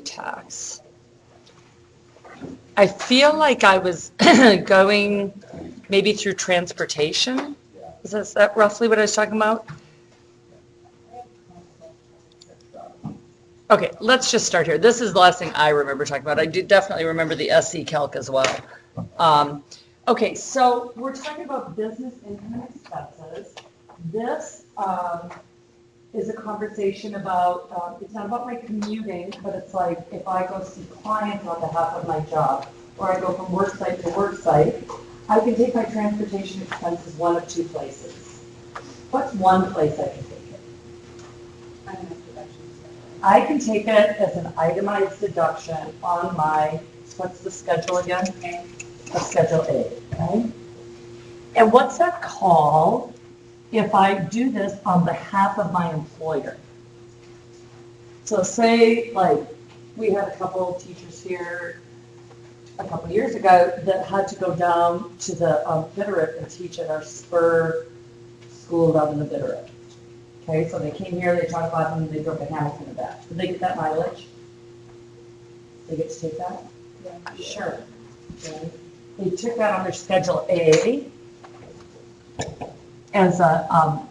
tax. I feel like I was going maybe through transportation. Is that roughly what I was talking about? Okay, let's just start here. This is the last thing I remember talking about. I do definitely remember the SC Calc as well. Okay, so we're talking about business income expenses. This is a conversation about, it's not about my commuting, but it's like if I go see clients on behalf of my job, or I go from work site to work site, I can take my transportation expenses one of two places. What's one place I can take it? I can take it as an itemized deduction on my, what's the schedule again? A Schedule A, right? And what's that called if I do this on behalf of my employer? So say, like, we had a couple of teachers here a couple of years ago that had to go down to the Bitterroot and teach at our Spur school down in the Bitterroot. Okay, so they came here, they taught about them, and they drove to Hamilton and back. Did they get that mileage? They get to take that? Yeah. Sure. Okay. They took that on their Schedule A as a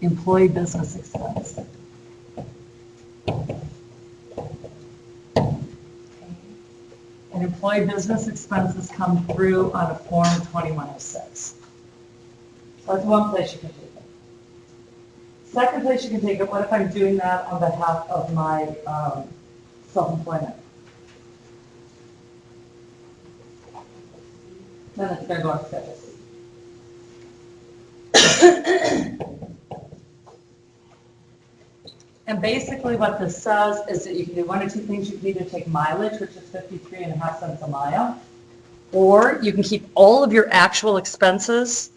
employee business expense. And employee business expenses come through on a Form 2106. So that's one place you can take it. Second place you can take it, what if I'm doing that on behalf of my self-employment? Then it's going to go on Schedule C. And basically what this says is that you can do one of two things. You can either take mileage, which is 53.5 cents a mile, or you can keep all of your actual expenses.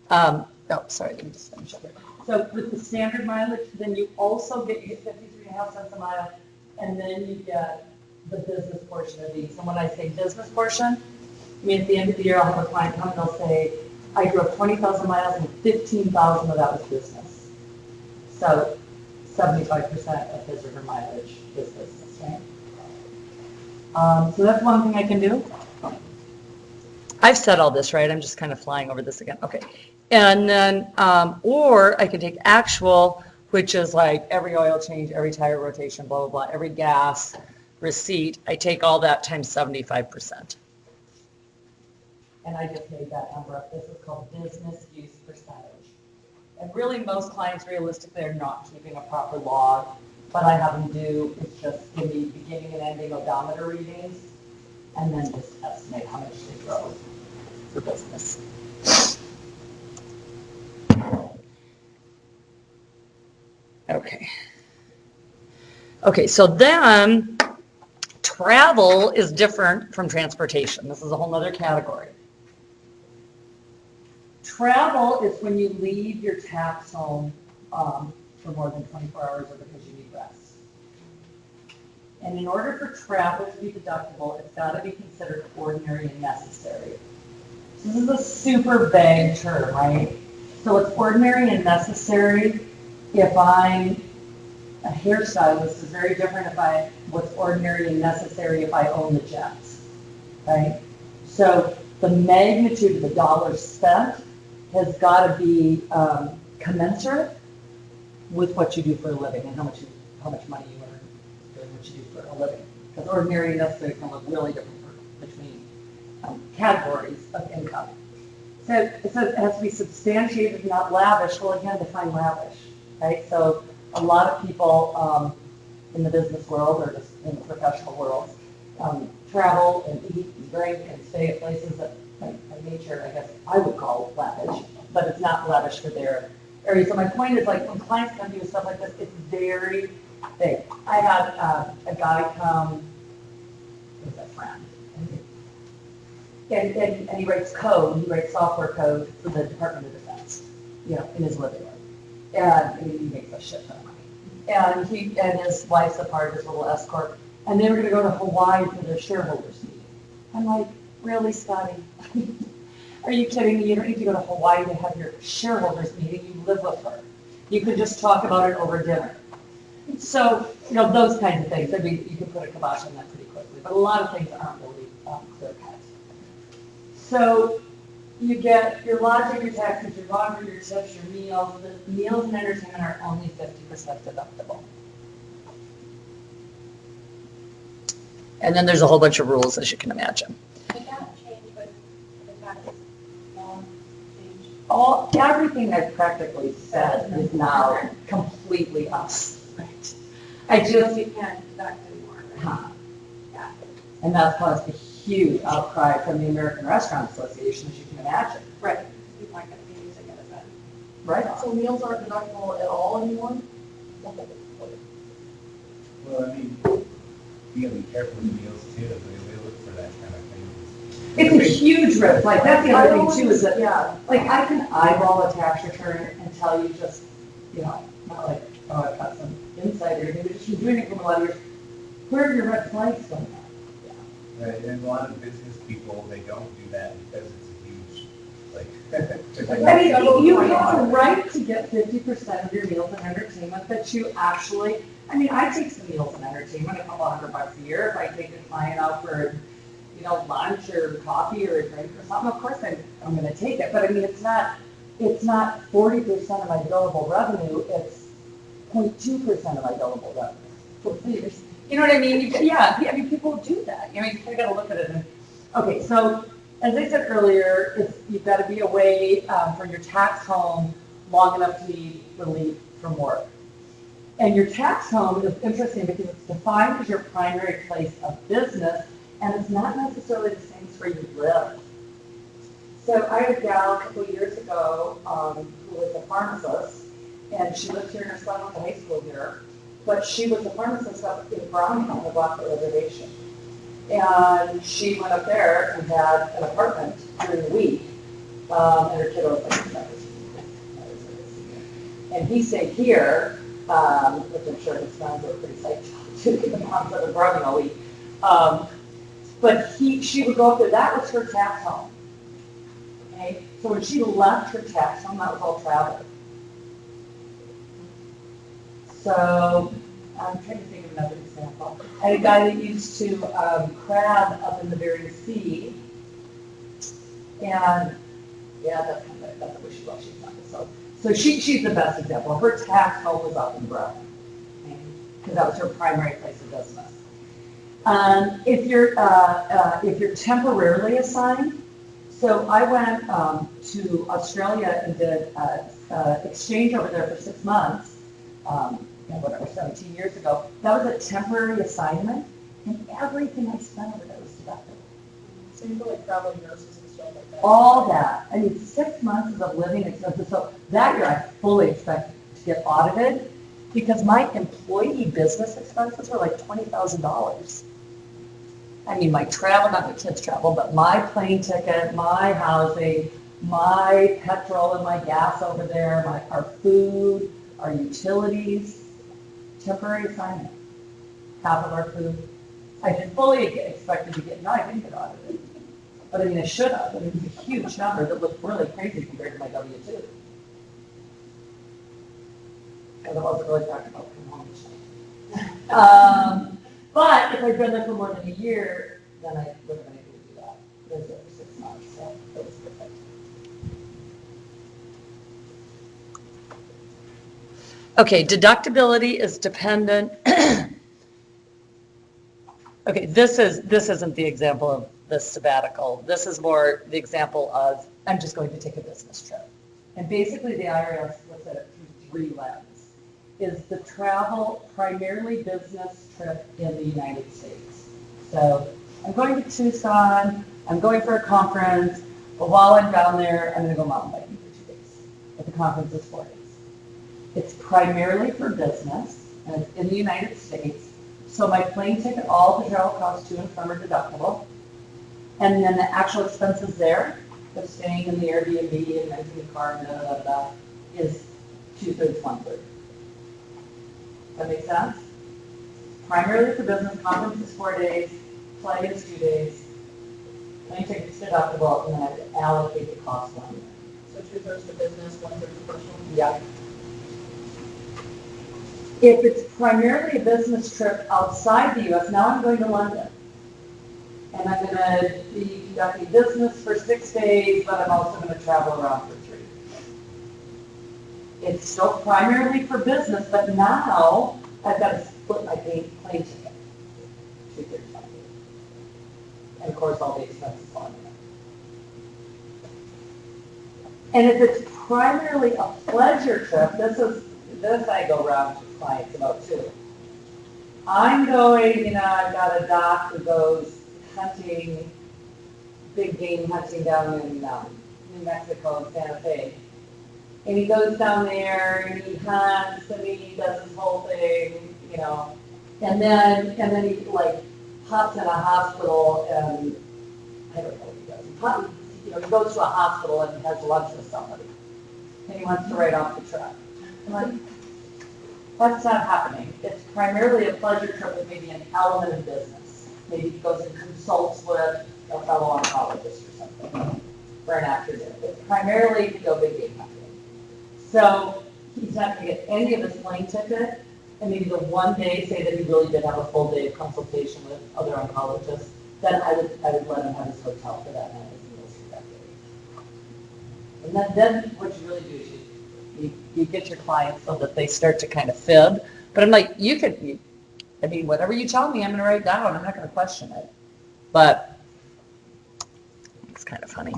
Sorry, let me just finish up here. So with the standard mileage, then you also get 53.5 cents a mile, and then you get the business portion of these. And when I say business portion, I mean at the end of the year I'll have a client come and they'll say, I drove 20,000 miles and 15,000 of that was business. So 75% of his or her mileage is business, right? So that's one thing I can do. I've said all this, right? I'm just kind of flying over this again. Okay. And then, or I can take actual, which is like every oil change, every tire rotation, blah, blah, blah, every gas receipt. I take all that times 75%. And I just made that number up. This is called business use percentage. And really most clients realistically are not keeping a proper log. What I have them do is just give me beginning and ending odometer readings and then just estimate how much they drove for business. Okay. Okay, so then travel is different from transportation. This is a whole other category. Travel is when you leave your tax home for more than 24 hours or because you need rest. And in order for travel to be deductible, it's got to be considered ordinary and necessary. So this is a super vague term, right? So it's ordinary and necessary if I'm a hairstylist is very different if what's ordinary and necessary if I own the jets, right? So the magnitude of the dollars spent has got to be commensurate with what you do for a living and how much money you earn doing what you do for a living. Because ordinary and necessary can look really different between categories of income. So it says it has to be substantiated, not lavish. Well, again, define lavish, right? So a lot of people in the business world or just in the professional world travel and eat and drink and stay at places that by nature, I guess I would call lavish, but it's not lavish for their area. So my point is, like, when clients come to do stuff like this, it's very big. I had a guy come, who's a friend, and he writes code, he writes software code for the Department of Defense, in his living room. And he makes a shit ton of money. And he and his wife's a part of his little S corp, and they were going to go to Hawaii for their shareholders meeting. I'm like, really, Scotty? Are you kidding me? You don't need to go to Hawaii to have your shareholders meeting. You live with her. You could just talk about it over dinner. So, those kinds of things. I mean, you can put a kibosh on that pretty quickly, but a lot of things aren't really clear cut. So you get your lodging, your taxes, your laundry, your tips, your meals. The meals and entertainment are only 50% deductible. And then there's a whole bunch of rules, as you can imagine. Would that change with the tax law change? Everything I've practically said is now completely up. I just, You can't deduct anymore. huh. Yeah. And that's caused a huge outcry from the American Restaurant Association, as you can imagine. Right. People aren't going to be using it as a. Right. So meals aren't deductible at all anymore? Well, I mean, you gotta be careful with meals too, if we look for that kind of thing. It's a huge risk. Like, that's the other thing too, is that, Yeah. like, I can eyeball a tax return and tell you just, not like, oh, I've got some insight or anything, but just from doing it for a lot of years, where are your red flags going on? Right, and a lot of business people, they don't do that because it's a huge, like. I mean, you have a right to get 50% of your meals and entertainment that you actually, I mean, I take some meals and entertainment, a couple $100 a year. If I take a client out for, lunch or coffee or a drink or something, of course I'm gonna take it. But I mean, it's not 40% of my billable revenue, it's 0.2% of my billable revenue. You know what I mean? I mean, people do that. You kind of gotta look at it. Okay, so as I said earlier, you've got to be away from your tax home long enough to need relief from work. And your tax home is interesting because it's defined as your primary place of business, and it's not necessarily the same as where you live. So I had a gal a couple of years ago who was a pharmacist, and she lived here, and her son went to high school here, but she was a pharmacist up in Browning on the Blackfoot Reservation. And she went up there and had an apartment during the week, and her kid was like, and he stayed here, which I'm sure his friends were pretty psyched to get him out of the Browning all week. But she would go up there, that was her tax home. Okay, so when she left her tax home, that was all travel. So I'm trying to think of another example. I had a guy that used to crab up in the Bering Sea, and that's a wishy-washy example. So she's the best example. Her tax home was up in Browning, because that was her primary place of business. If you're temporarily assigned, so I went to Australia and did exchange over there for 6 months. 17 years ago. That was a temporary assignment, and everything I spent over there was deductible. So you feel like traveling nurses and stuff like that? All that. I mean, 6 months of living expenses. So that year I fully expected to get audited because my employee business expenses were like $20,000. I mean, my travel, not my kids' travel, but my plane ticket, my housing, my petrol and my gas over there, our food, our utilities. Temporary assignment, half of our food. I had fully expected to get, no, I didn't get audited. But I mean, I should have. I mean, it's a huge number that looked really crazy compared to my W-2. Because I wasn't really talking about coming home. But if I'd been there for more than a year, then I would have been able to do that. I was there for 6 months, so it was perfect. Okay, deductibility is dependent. Okay, this isn't the example of the sabbatical. This is more the example of, I'm just going to take a business trip. And basically the IRS looks at it through 3 lenses. Is the travel primarily business trip in the United States? So I'm going to Tucson, I'm going for a conference, but while I'm down there, I'm gonna go mountain biking for 2 days. But the conference is 4 days. It's primarily for business, and it's in the United States. So my plane ticket, all the travel costs to and from are deductible. And then the actual expenses there, of staying in the Airbnb and renting a car and is 2/3, 1/3. That make sense? Primarily for business, conference is 4 days, flight is 2 days, plane ticket is deductible, and then I have to allocate the cost one year. So 2/3 to business, 1/3 to personal? Yeah. If it's primarily a business trip outside the US, now I'm going to London. And I'm gonna be conducting business for 6 days, but I'm also gonna travel around for 3. It's still primarily for business, but now I've got to split my plane ticket. 235. And of course, all the expenses on there. And if it's primarily a pleasure trip, this I go around to clients about too. I'm going, I've got a doc who goes hunting, big game hunting down in New Mexico, in Santa Fe. And he goes down there and he hunts and he does his whole thing, and then he like hops in a hospital and I don't know what he does. He goes to a hospital and has lunch with somebody. And he wants to write off the trip. I'm like, that's not happening. It's primarily a pleasure trip with maybe an element of business. Maybe he goes and consults with a fellow oncologist or something for an afternoon. It's primarily to go big game hunting. So he's not going to get any of his plane ticket, and maybe the one day, say that he really did have a full day of consultation with other oncologists, then I would let him have his hotel for that night as meals for that day. And then what you really do is you get your clients so that they start to kind of fib. But I'm like, whatever you tell me, I'm going to write down. I'm not going to question it. But it's kind of funny.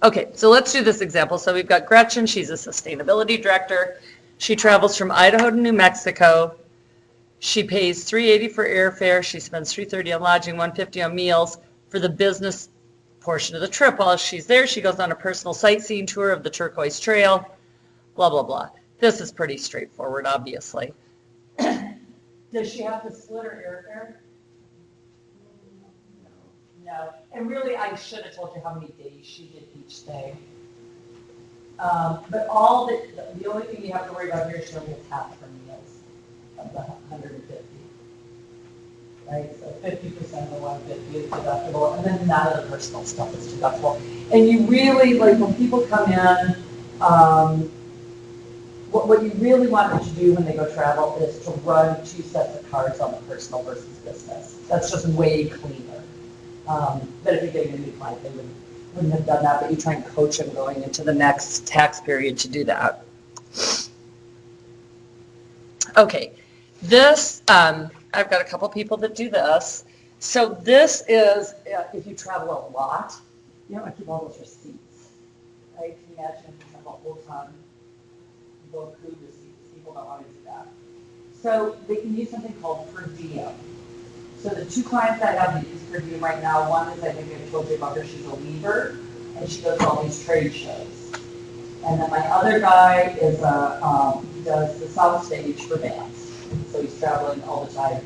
Okay, so let's do this example. So we've got Gretchen. She's a sustainability director. She travels from Idaho to New Mexico. She pays $380 for airfare. She spends $330 on lodging, $150 on meals for the business portion of the trip. While she's there, she goes on a personal sightseeing tour of the Turquoise Trail, blah, blah, blah. This is pretty straightforward, obviously. Does she have to split her airfare? No. And really, I should have told you how many days she did each thing. But the only thing you have to worry about here is she only gets half her meals of the 150. Right? So 50% of the 150 is deductible, and then none of the personal stuff is deductible. And you really, like when people come in, what you really want them to do when they go travel is to run 2 sets of cards on the personal versus business. That's just way cleaner. But if you're getting a new client, they wouldn't have done that, but you try and coach them going into the next tax period to do that. Okay, this, I've got a couple people that do this. So this is, if you travel a lot, you don't want to keep all those receipts, right? Can you imagine if you have a whole ton of food receipts? People don't want to do that. So they can use something called per diem. So the 2 clients I have that use per diem right now, one is, I think I told you about her, she's a weaver, and she goes to all these trade shows. And then my other guy is he does the sound stage for bands. So he's traveling all the time,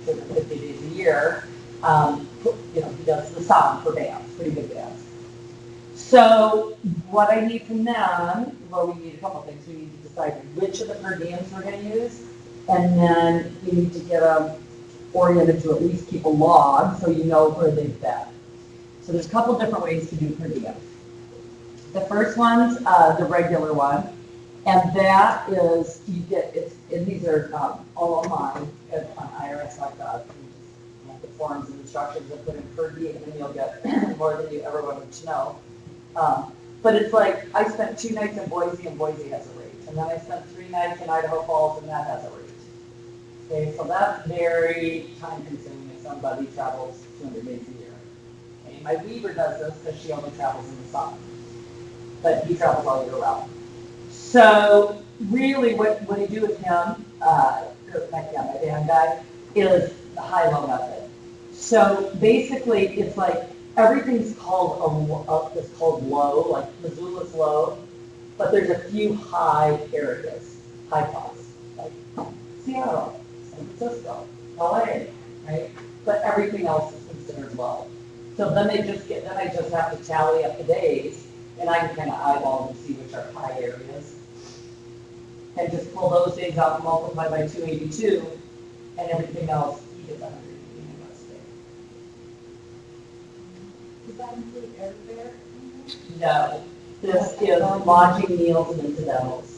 50 days a year. He does the sound for bands, pretty big bands. So what I need from them, well, we need a couple things. We need to decide which of the per diems we're going to use, and then we need to get them oriented to at least keep a log so you know where they've been. So there's a couple different ways to do per diem. The first one's the regular one, and that is and these are all online on IRS.gov. You have the forms and instructions and put in per diem, and you'll get more than you ever wanted to know. But it's like I spent 2 nights in Boise, and Boise has a rate, and then I spent 3 nights in Idaho Falls, and that has a rate. Okay, so that's very time consuming if somebody travels 200 days a year. Okay, my weaver does this because she only travels in the summer, but he travels all year round. So really what you do with him, my band guy, is the high-low method. So basically it's like everything's called low, like Missoula's low, but there's a few high areas, high costs, like Seattle, San Francisco, LA, right? But everything else is considered low. So then I just have to tally up the days, and I can kind of eyeball and see which are high areas. And just pull those days out and multiply by 282, and everything else, he gets 180 in a stay. Does that include airfare? No, this is lodging, meals, and incidentals.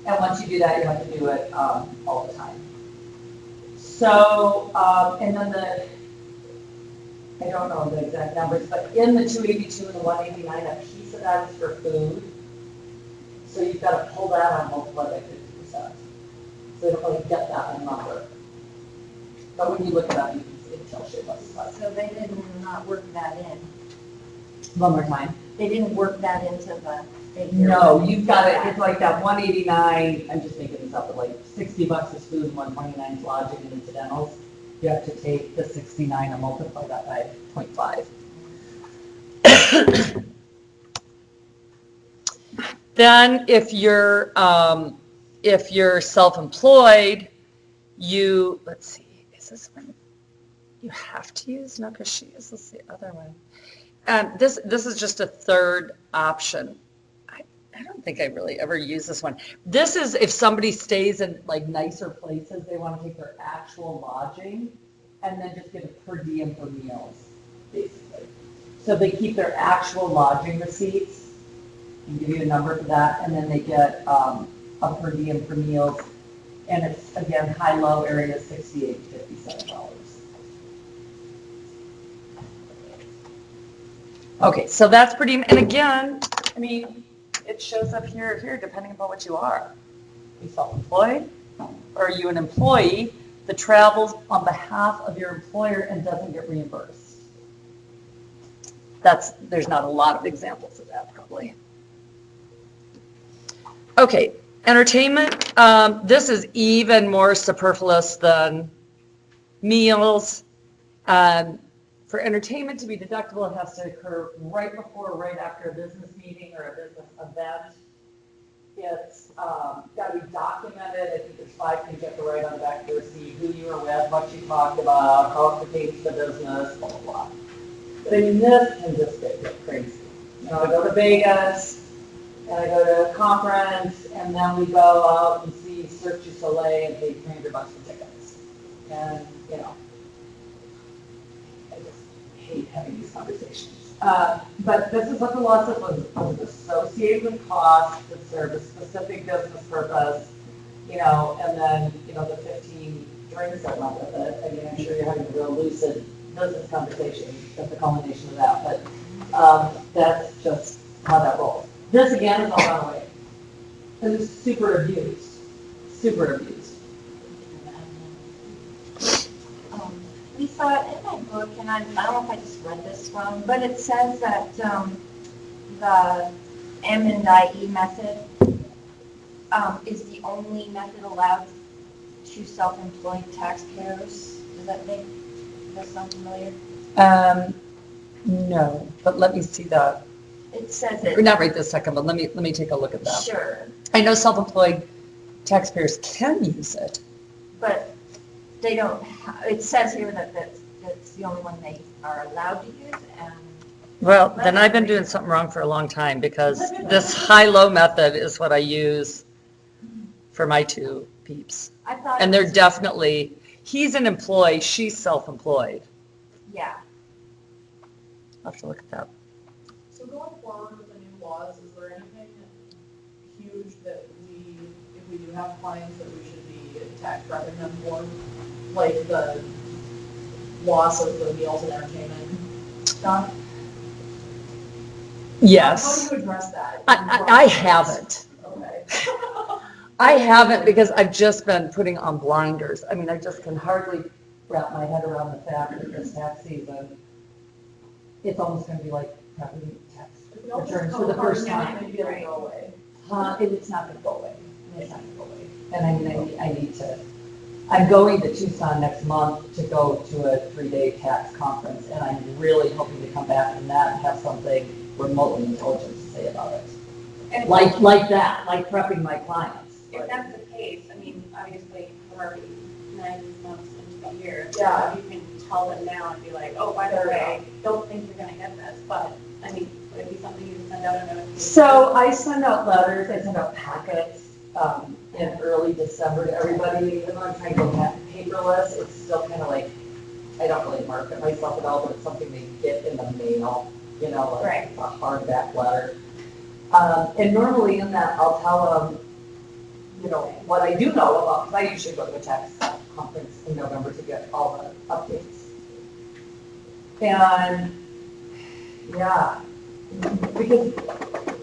And once you do that, you have to do it all the time. So, and then I don't know the exact numbers, but in the 282 and the 189, a piece of that is for food. So you've got to pull that and multiply by 50%. So you don't really get that number. But when you look it up, you can see it tells you what's what. So they did not work that in. One more time. They didn't work that into the figure. No, you've got it, it's like that 189, I'm just making this up, but like $60 is food and 129 is lodging and incidentals. You have to take the 69 and multiply that by 0.5. Then if you're self-employed, let's see, is this one you have to use? No, because she uses the other one. This is just a third option. I don't think I really ever use this one. This is if somebody stays in like nicer places, they want to take their actual lodging and then just get a per diem for meals, basically. So they keep their actual lodging receipts and give you a number for that, and then they get a per diem for meals. And it's, again, high-low area, $68 to $57. Okay, so that's pretty, and again, I mean, it shows up here, depending upon what you are. Are you self-employed? Or are you an employee that travels on behalf of your employer and doesn't get reimbursed? There's not a lot of examples of that, probably. Okay, entertainment. This is even more superfluous than meals. For entertainment to be deductible, it has to occur right before or right after a business meeting or a business event. It's got to be documented. I think there's 5 things you have to write on the back of the receipt: who you were with, what you talked about, how it pertains to business, blah, blah, blah. But I mean, this can just get crazy. You know, I go to Vegas, and I go to a conference, and then we go out and see Cirque du Soleil and pay $300 for tickets. And, you know, hate having these conversations. But this is what the law says was associated with costs that serve a specific business purpose, you know, and then, you know, the 15 drinks that went with it. I mean, I'm sure you're having a real lucid business conversation at the culmination of that, but that's just how that rolls. This, again, is all gone away. It is super abused, super abused. We saw it in my book, and I don't know if I just read this wrong, but it says that the M&IE method is the only method allowed to self-employed taxpayers. Does that sound familiar? No, but let me see that. It says it. Not right this second, but let me take a look at that. Sure. I know self-employed taxpayers can use it. But they don't, it says here that that's the only one they are allowed to use, and. Well, then I've been doing something wrong for a long time, because this high-low method is what I use for my 2 peeps. I thought. And they're definitely, he's an employee, she's self-employed. Yeah. I'll have to look at that. So going forward with the new laws, is there anything huge that if we do have clients, that we should be tax prepping them for? Like the loss of the meals and entertainment stuff? Yes. How do you address that? I haven't. Okay. I haven't, because I've just been putting on blinders. I mean, I just can hardly wrap my head around the fact that this tax season, it's almost going to be like property tax returns for the first time. Maybe it'll go away. It's not going to go away. It's not going to go away. And I mean, I need to, I'm going to Tucson next month to go to a 3-day tax conference, and I'm really hoping to come back from that and have something remotely intelligent to say about it. And Like that, like prepping my clients. if that's the case, I mean, obviously, we're already 9 months into the year. Yeah. So you can tell them now and be like, oh, by the way, don't think you're gonna get this, but, I mean, would it be something you can send out a notification? So I send out letters, I send out packets in early December to everybody. Even though I'm trying to go paperless, it's still kind of like, I don't really market myself at all, but it's something they get in the mail, you know, like Right. a hardback letter. And normally in that, I'll tell them you know, what I do know about, because I usually go to a tax conference in November to get all the updates. And, yeah, because,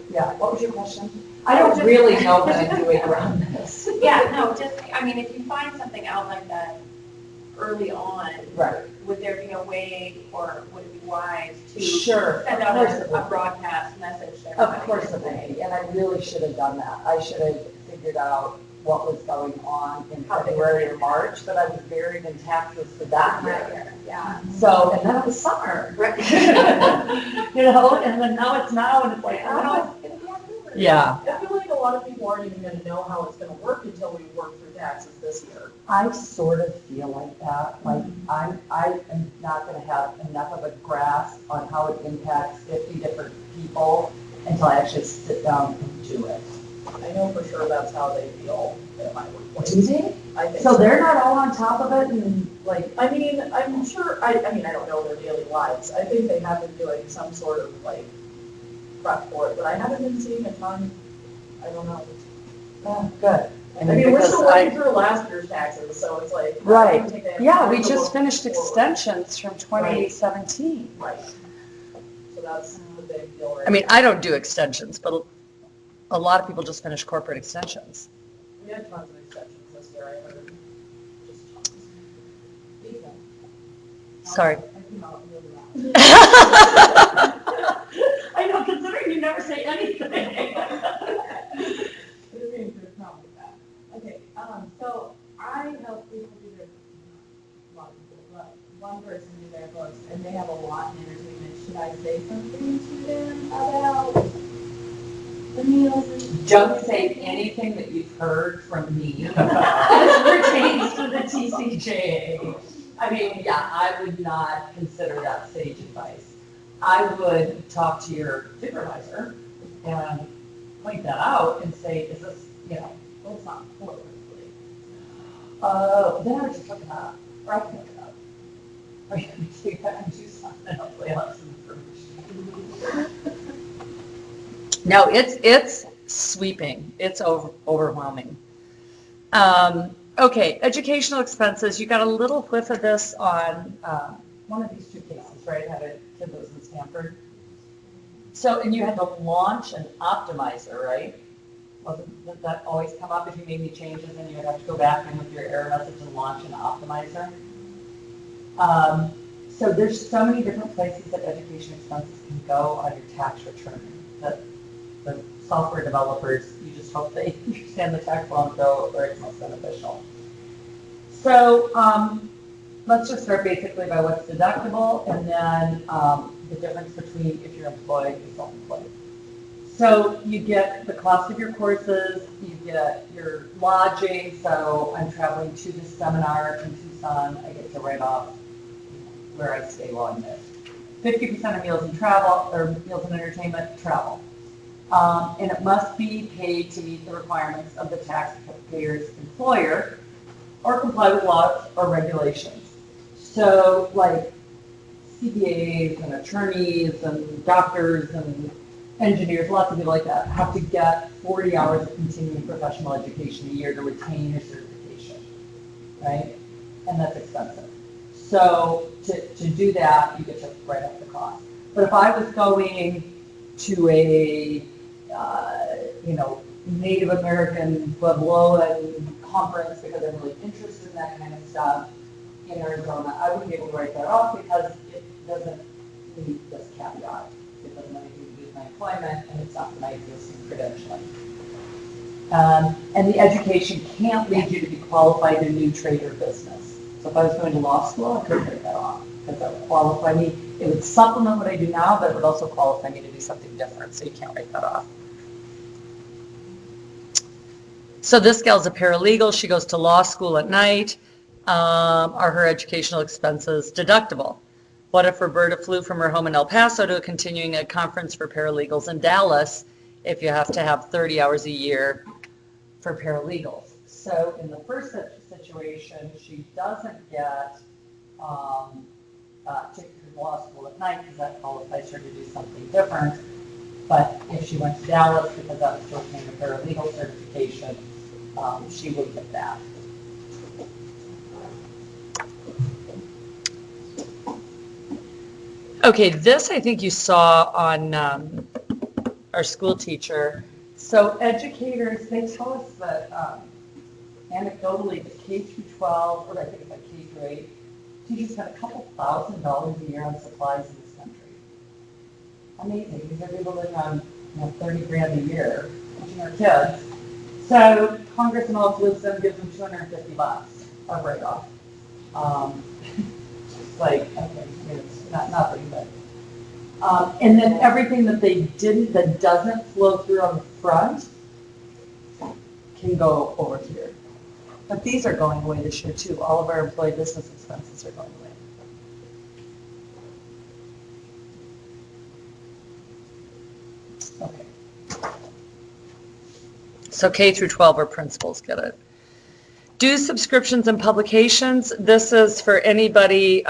yeah, what was your question? I don't really know what I'm doing around this. Yeah, no, just, I mean, if you find something out like that early on, Right. would there be a way, or would it be wise to Sure, send of out course it a would. broadcast message to Of everybody? course it would be, and I really should have done that. I should have figured out what was going on in February or March, but I was buried in taxes for that year. Yeah. So, and then it was summer. You know, and then now it's now, and it's like, Well, oh. it's gonna be October. Yeah. I feel like a lot of people aren't even gonna know how it's gonna work until we work through taxes this year. I sort of feel like that, like I am not gonna have enough of a grasp on how it impacts 50 different people until I actually sit down and do it. I know for sure that's how they feel at my workplace. Do they? I think So they're not all on top of it and like, I mean, I'm sure, I mean, I don't know their daily lives. I think they have been doing some sort of like prep for it, but I haven't been seeing a ton. I don't know. oh, good. I mean, we're still because working through last year's taxes, so it's like. I Right. don't think they have Yeah, time we to just look finished forward. extensions from 2017. Right. So that's the big deal right I mean, I don't do extensions, but a lot of people just finish corporate extensions. We had tons of extensions this year, I heard. Just tons. Sorry. I came out really loud. I know, considering you never say anything. Okay, so I help people do their, a lot of people, but one person do their books, and they have a lot in entertainment. Should I say something to them about the meals and? Don't say anything that you've heard from me as pertains to the TCJA. I mean, yeah, I would not consider that sage advice. I would talk to your supervisor and point that out and say, is this, you know, Well, it's not forward, then I would just look it up, or I can look it up. Or you can take that and do something, and hopefully I'll have some information. No, it's sweeping, it's overwhelming. Okay, educational expenses, you got a little whiff of this on one of these two cases, right? Had a kid that was in Stanford. So, and you had to launch an optimizer, right? Did that always come up if you made any changes and you would have to go back in with your error message and launch an optimizer? So there's so many different places that education expenses can go on your tax return that the software developers, you just hope they understand the tax law and go where it's most beneficial. So let's just start basically by what's deductible and then the difference between if you're employed or self-employed. So you get the cost of your courses, you get your lodging. So I'm traveling to this seminar in Tucson, I get to write off where I stay while I'm there. 50% of meals and travel, or meals and entertainment, travel. And it must be paid to meet the requirements of the taxpayer's employer or comply with laws or regulations. So like CPAs and attorneys and doctors and engineers, lots of people like that, have to get 40 hours of continuing professional education a year to retain your certification, right? And that's expensive. So to do that, you get to write up the cost. But if I was going to a, Native American Puebloan conference because I'm really interested in that kind of stuff in Arizona, I wouldn't be able to write that off because it doesn't meet this caveat. It doesn't have anything to do with my employment and it's not my existing credentialing. And the education can't lead you to be qualified in a new trade or business. So if I was going to law school, I couldn't write that off because that would qualify me. It would supplement what I do now, but it would also qualify me to do something different. So you can't write that off. So this gal's a paralegal. She goes to law school at night. Are her educational expenses deductible? What if Roberta flew from her home in El Paso to a continuing ed conference for paralegals in Dallas if you have to have 30 hours a year for paralegals? So in the first situation, she doesn't get ticket to law school at night because that qualifies her to do something different. But if she went to Dallas because that was still paying a paralegal certification, she would get that. Okay, this I think you saw on our school teacher. So educators, they tell us that anecdotally, the K through 12, or I think it's like K through 8, teachers spend a couple $1,000s a year on supplies in this country. Amazing, because they're people living on 30 grand a year, teaching our kids. So Congress in all its wisdom gives them $250 of write-off. It's like, okay, it's not nothing, but. And then everything that that doesn't flow through on the front can go over here. But these are going away this year too. All of our employee business expenses are going away. Okay. So K through 12 are principals, get it. Dues, subscriptions, and publications. This is for anybody,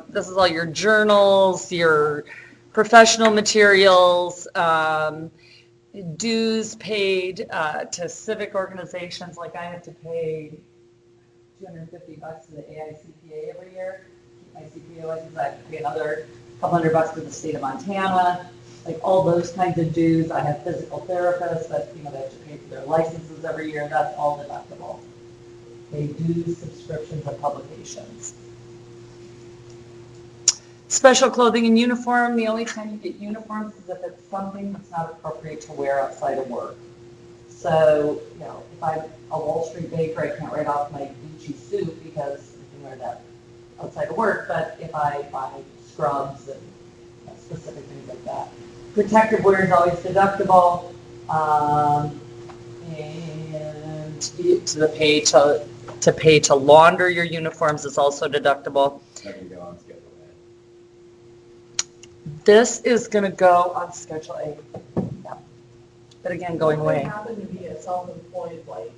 this is all your journals, your professional materials, dues paid to civic organizations. Like I have to pay $250 to the AICPA every year. My CPA license, I have to pay another couple $100 to the state of Montana. Like all those kinds of dues. I have physical therapists that they have to pay for their licenses every year. That's all deductible. They do subscriptions and publications. Special clothing and uniform. The only time you get uniforms is if it's something that's not appropriate to wear outside of work. So, if I'm a Wall Street baker, I can't write off my Gucci suit because I can wear that outside of work. But if I buy scrubs and specific things like that. Protective wear is always deductible. And to pay to launder your uniforms is also deductible. Second go on schedule This is going to go on Schedule A. Yeah. But again, going What if away. they happen to be a self-employed, like,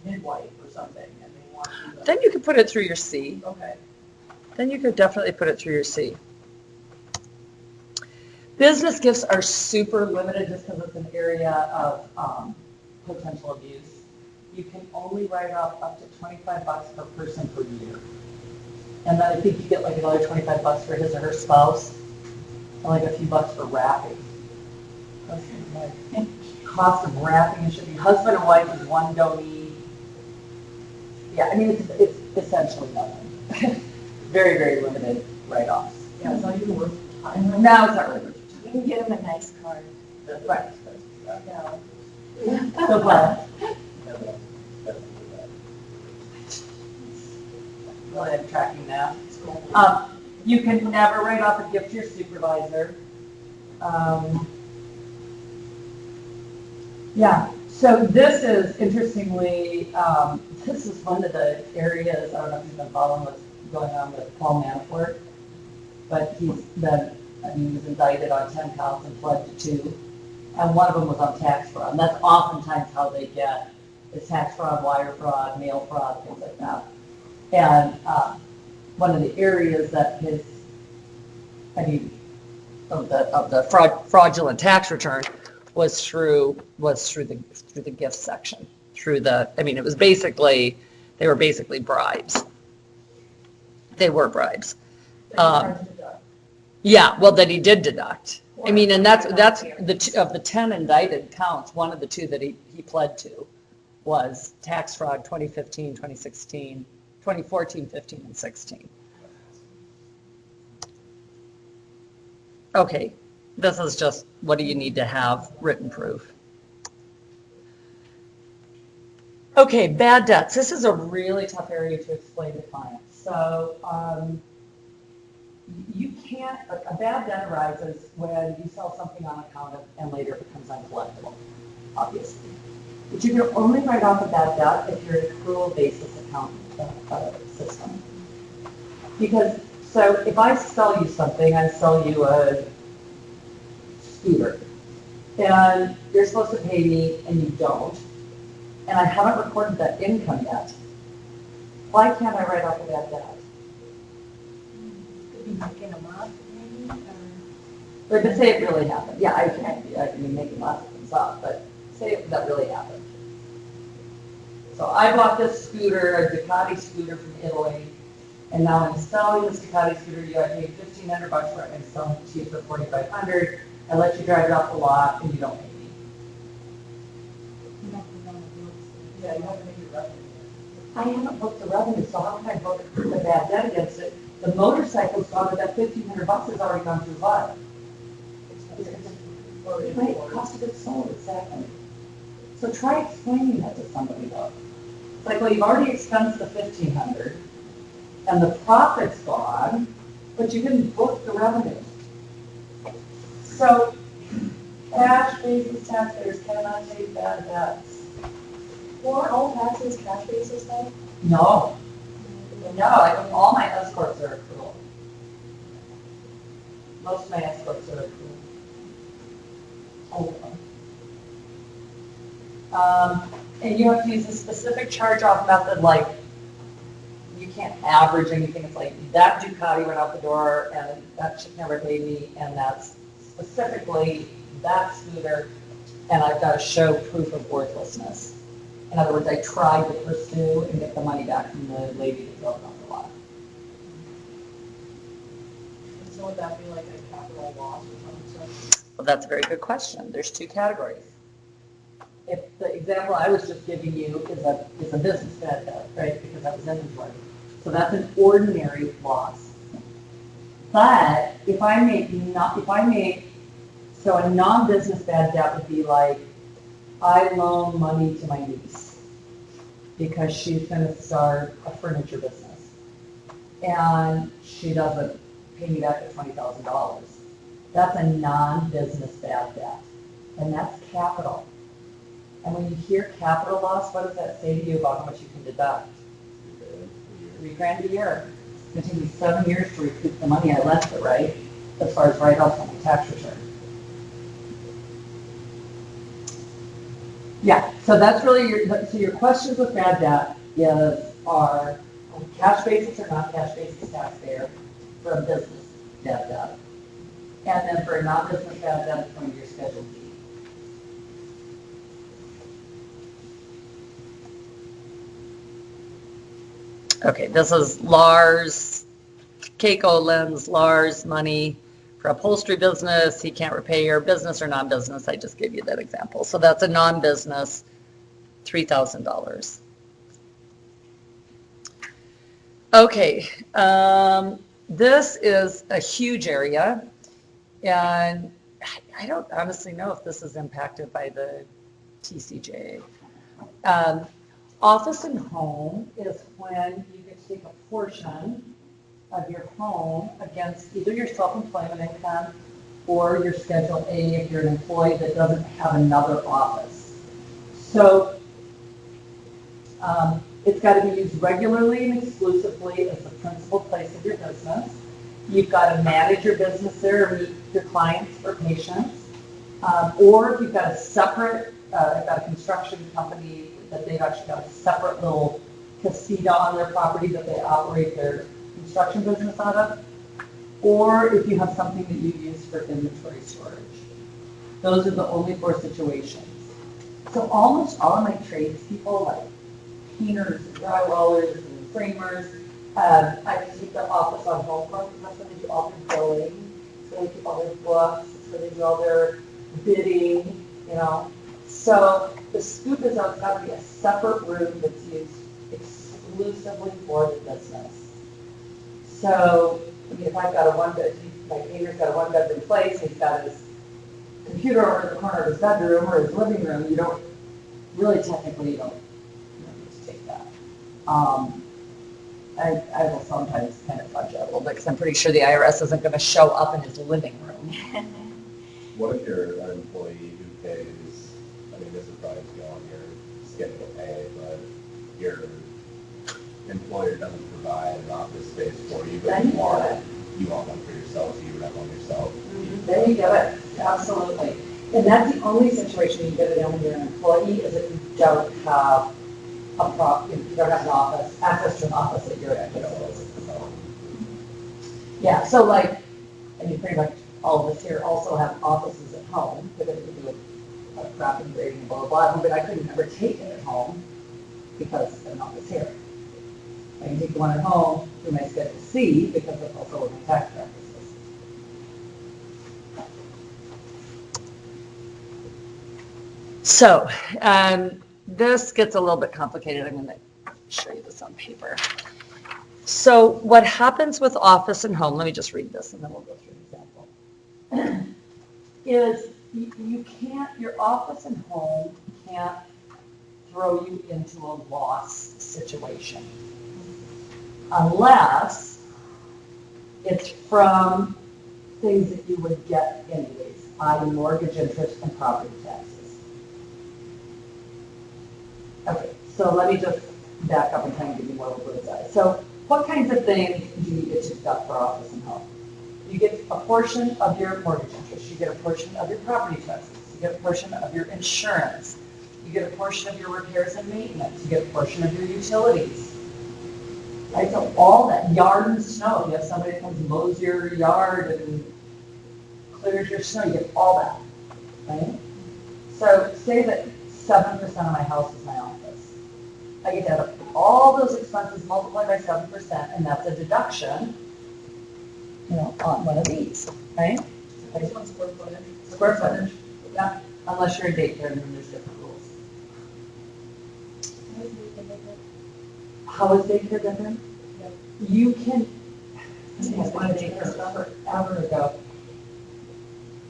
midwife or something, and they want to. Then you could put it through your C. Okay. Then you could definitely put it through your C. Business gifts are super limited just because it's an area of potential abuse. You can only write off up to $25 per person per year. And then I think you get like another $25 for his or her spouse, and like a few bucks for wrapping. Cost of wrapping, it should be husband and wife is one donee. Yeah, I mean, it's essentially nothing. Very, very limited write-offs. Yeah, it's not even worth time. Now it's not really worth You can get them a nice card. it. Right. No. So glad. Really, I'm tracking now. You can never write off a gift to your supervisor. Yeah, so this is, interestingly, this is one of the areas, I don't know if you've been following what's going on with Paul Manafort, but he was indicted on 10 counts and pled to 2, and one of them was on tax fraud, and that's oftentimes how they get, is tax fraud, wire fraud, mail fraud, things like that. And one of the areas that of the fraudulent tax return was through the gift section. It was basically, they were basically bribes. They were bribes. Yeah, well, that he did deduct. I mean, and that's of the 10 indicted counts, one of the 2 that he pled to was tax fraud 2015, 2016, 2014, 15, and 16. Okay, this is just, what do you need to have written proof? Okay, bad debts. This is a really tough area to explain to clients. So you can't, a bad debt arises when you sell something on account of, and later it becomes uncollectible, obviously. But you can only write off a bad debt if you're an accrual basis account system. Because, so if I sell you something, I sell you a scooter, and you're supposed to pay me and you don't, and I haven't recorded that income yet, why can't I write off a bad debt? Could be making them up, maybe, But say it really happened. Yeah, I can be making lots of things up, but say that really happened. So I bought this scooter, a Ducati scooter from Italy, and now I'm selling this Ducati scooter, I paid $1,500 for it, I'm selling it to you for $4,500. I let you drive it off the lot and you don't pay me. Yeah, you have to make your revenue. I haven't booked the revenue, so how can I book the bad debt against it? The motorcycle's gone, but that $1,500 has already gone through what? Right, cost of goods sold, exactly. So try explaining that to somebody though. It's like, well, you've already expensed the $1,500 and the profit's gone, but you didn't book the revenue. So cash basis taxpayers cannot take bad debts. Well, aren't all taxes cash basis though? No, all my S corps are accrual. Most of my S corps are accrual. All of them. And you have to use a specific charge-off method, like you can't average anything. It's like that Ducati went out the door and that chick never paid me, and that's specifically that scooter, and I've got to show proof of worthlessness. In other words, I tried to pursue and get the money back from the lady that drove it off the lot. And so would that be like a capital loss or something? Well, that's a very good question. There's two categories. If the example I was just giving you is a business bad debt, right, because that was inventory. So that's an ordinary loss. But if I make, so a non-business bad debt would be like, I loan money to my niece because she's going to start a furniture business. And she doesn't pay me back the $20,000. That's a non-business bad debt. And that's capital. And when you hear capital loss, what does that say to you about how much you can deduct? $3,000 a year. It's going to take me 7 years to recoup the money I lent it, right? As far as write-offs on my tax return. Yeah, so that's really your questions with bad debt are cash basis or non-cash basis taxpayer for a business bad debt. And then for a non-business bad debt, it's going to your Schedule D. Okay, this is Lars, Keiko lends Lars money for upholstery business. He can't repay your business or non-business. I just gave you that example. So that's a non-business, $3,000. Okay, this is a huge area, and I don't honestly know if this is impacted by the TCJA. Office and home is when you get to take a portion of your home against either your self-employment income or your Schedule A if you're an employee that doesn't have another office. So it's got to be used regularly and exclusively as the principal place of your business. You've got to manage your business there or meet your clients or patients. Or if you've got a separate, got a construction company that they've actually got a separate little casita on their property that they operate their construction business out of, or if you have something that you use for inventory storage. Those are the only 4 situations. So almost all of my tradespeople, like painters and drywallers and framers, I keep their office on home front because that's where they do all their billing, it's where they keep all their books, it's where they do all their bidding, you know. So the scoop is it's got to be a separate room that's used exclusively for the business. So, I mean, if I've got a my painter's got a 1-bedroom place, he's got his computer over in the corner of his bedroom or his living room, you don't technically, you don't need to take that. I will sometimes kind of fudge it a little bit because I'm pretty sure the IRS isn't going to show up in his living room. What if you're an employee who pays, I mean, this is probably on your Schedule A, but your employer doesn't provide an office space for you, but you want one for yourself, so you rent one yourself. There you go, absolutely. And that's the only situation you get it in when you're an employee is if you don't have you don't have an office, access to an office at your end. Yeah, so like, I mean, pretty much all of us here also have offices at home, because we do a crap and grading, blah, blah, blah, but I couldn't ever take it at home because I'm not here. I can take the one at home through my Schedule C because it's also with my tax practices. So, this gets a little bit complicated. I'm going to show you this on paper. So what happens with office and home, let me just read this and then we'll go through an example, is you can't, your office and home can't throw you into a loss situation unless it's from things that you would get anyways, i.e. mortgage interest and property taxes. Okay, so let me just back up and kind of give you more of a bird's eye. So what kinds of things do you get to deduct for office and home? You get a portion of your mortgage interest, you get a portion of your property taxes, you get a portion of your insurance, you get a portion of your repairs and maintenance, you get a portion of your utilities. Right, so all that, yard and snow, you have somebody that comes and mows your yard and clears your snow, you get all that, right? So say that 7% of my house is my office. I get to add up all those expenses multiplied by 7%, and that's a deduction, on one of these, right? Based on square footage. Square footage, yeah, unless you're a daycare, and then there's different rules. How is daycare different? You can, I wanted daycare forever ago.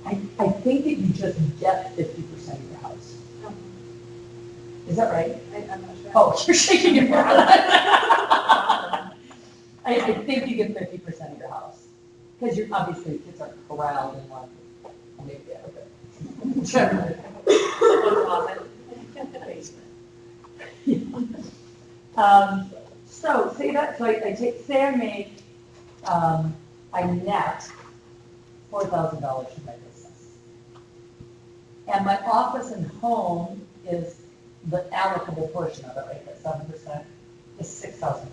I think that you just get 50% of your house. Is that right? I'm not sure. Oh, you're shaking your head. I think you get 50% of your house. Because you're, obviously, kids are corralled in one. Maybe, yeah, okay. Generally. So say that, so I take, say I make, I net $4,000 from my business. And my office and home is the allocable portion of it, right, that 7% is $6,000.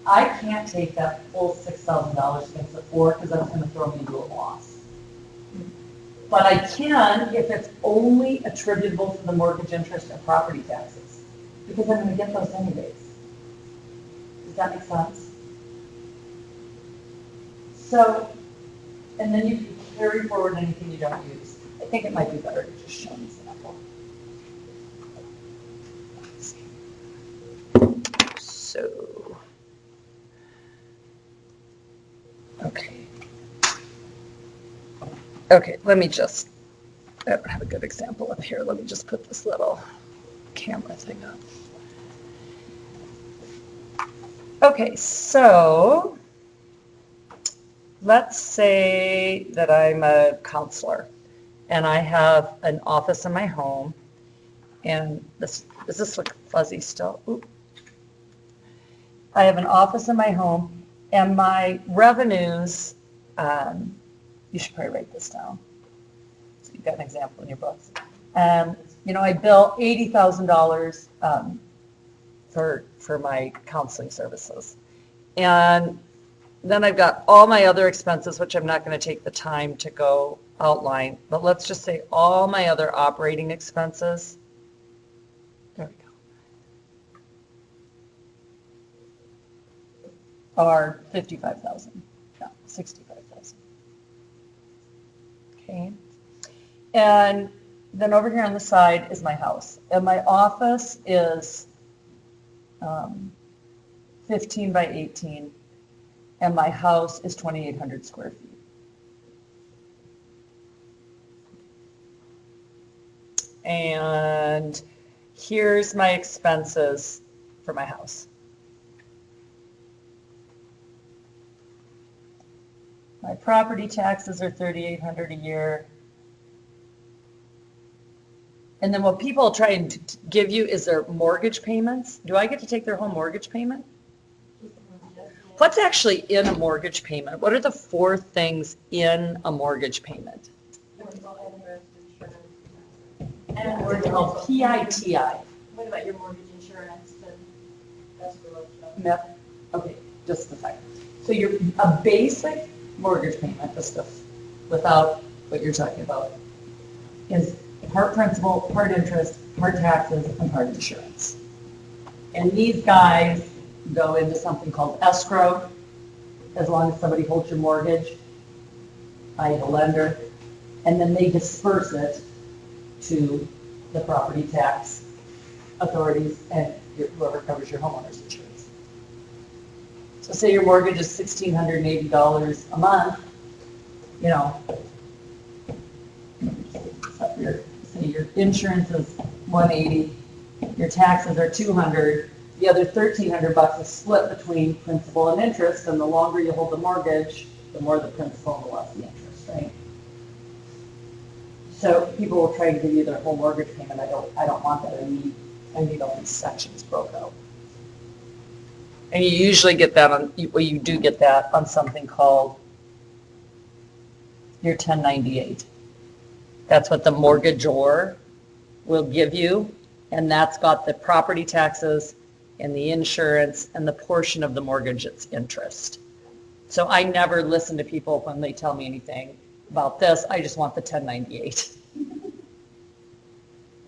I can't take that full $6,000 against the 4 because that's going to throw me into a loss. But I can if it's only attributable to the mortgage interest and property taxes, because I'm going to get those anyways. Does that make sense? So, and then you can carry forward anything you don't use. I think it might be better to just show an example. So, okay, let me just, I don't have a good example up here. Let me just put this little camera thing up. Okay, so let's say that I'm a counselor and I have an office in my home, and does this look fuzzy still? Ooh. I have an office in my home and my revenues, you should probably write this down. So you've got an example in your books. I bill $80,000 for my counseling services. And then I've got all my other expenses, which I'm not going to take the time to go outline, but let's just say all my other operating expenses. There we go. Are $55,000, no, $65,000. Okay. And then over here on the side is my house. And my office is 15 by 18. And my house is 2,800 square feet. And here's my expenses for my house. My property taxes are $3,800 a year. And then what people try and give you is their mortgage payments. Do I get to take their whole mortgage payment? What's actually in a mortgage payment? What are the 4 things in a mortgage payment? And It's called PITI. what about your mortgage insurance? That's real stuff. Yep. Okay, just a second. So a basic mortgage payment, the stuff without what you're talking about, is part principal, part interest, part taxes, and part insurance. And these guys go into something called escrow, as long as somebody holds your mortgage, i.e. the lender, and then they disperse it to the property tax authorities and whoever covers your homeowner's insurance. So say your mortgage is $1,680 a month, you know, say your insurance is $180, your taxes are $200, the other $1,300 is split between principal and interest, and the longer you hold the mortgage, the more the principal and the less the interest, right? So people will try to give you their whole mortgage payment. I don't want that. I need all these sections broke out. And you usually get that on, well, you do get that on something called your 1098. That's what the mortgagor will give you, and that's got the property taxes and the insurance and the portion of the mortgage that's interest. So I never listen to people when they tell me anything about this. I just want the 1098.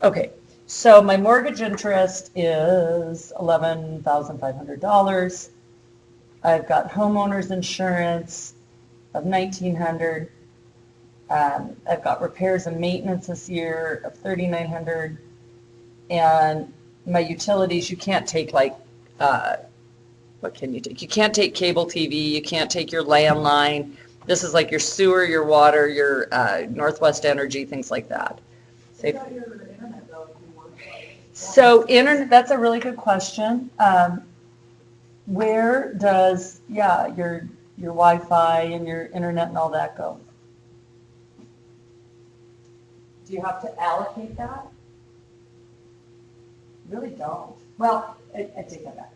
Okay, so my mortgage interest is $11,500. I've got homeowners insurance of $1,900. I've got repairs and maintenance this year of $3,900. And my utilities, you can't take like, what can you take? You can't take cable TV, you can't take your landline. This is like your sewer, your water, your Northwest Energy, things like that. What about your internet though, if you work like? So internet, that's a really good question. Where does, your Wi-Fi and your internet and all that go? Do you have to allocate that? Really don't. Well, I take that back.